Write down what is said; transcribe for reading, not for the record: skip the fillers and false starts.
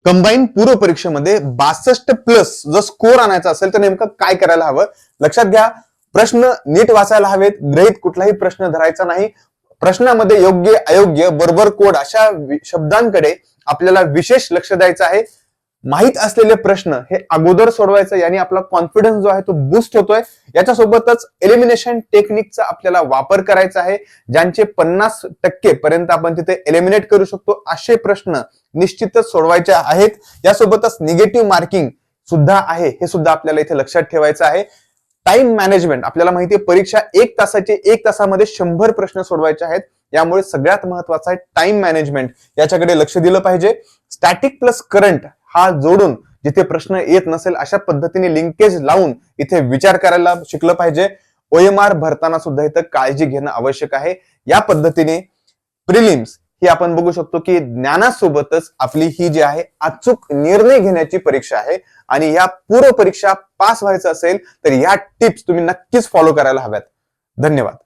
Combine पूर्व परीक्षेमध्ये 62 plus जर स्कोर आणायचा असेल तर नेमकं काय करायला हवं? लक्षात घ्या, प्रश्न नीट वाचायला हवेत, गृहीत कुठलाही प्रश्न धरायचा नाही. प्रश्नामध्ये योग्य अयोग्य बरोबर कोड अशा शब्दांकडे आपल्याला विशेष लक्ष द्यायचं आहे. माहित असलेले प्रश्न हे अगोदर सोडवायचं, याने आपला कॉन्फिडन्स जो आहे तो बूस्ट होतोय. याच्यासोबतच एलिमिनेशन टेक्निकचा आपल्याला वापर करायचा आहे. ज्यांचे 50% पर्यंत आपण तिथे एलिमिनेट करू शकतो असे प्रश्न निश्चितच सोडवायचे आहेत. यासोबतच निगेटिव्ह मार्किंग सुद्धा आहे, हे सुद्धा आपल्याला इथे लक्षात ठेवायचं आहे. टाइम मॅनेजमेंट, आपल्याला माहिती आहे परीक्षा 1 तासाचे 1 तासामध्ये 100 प्रश्न सोडवायचे आहेत. यामुळे सगळ्यात महत्वाचा आहे टाइम मॅनेजमेंट, याच्याकडे लक्ष दिलं पाहिजे. स्टॅटिक प्लस करंट हा जोडून जिथे प्रश्न येत नसेल अशा पद्धतीने लिंकेज लावून इथे विचार करायला शिकलं पाहिजे. OMR भरताना सुद्धा इथं काळजी घेणं आवश्यक आहे. या पद्धतीने प्रिलिम्स ही आपण बघू शकतो की ज्ञानासोबतच आपली ही जी आहे अचूक निर्णय घेण्याची परीक्षा आहे. आणि या पूर्व परीक्षा पास व्हायचं असेल तर या टिप्स तुम्ही नक्कीच फॉलो करायला हव्यात. धन्यवाद.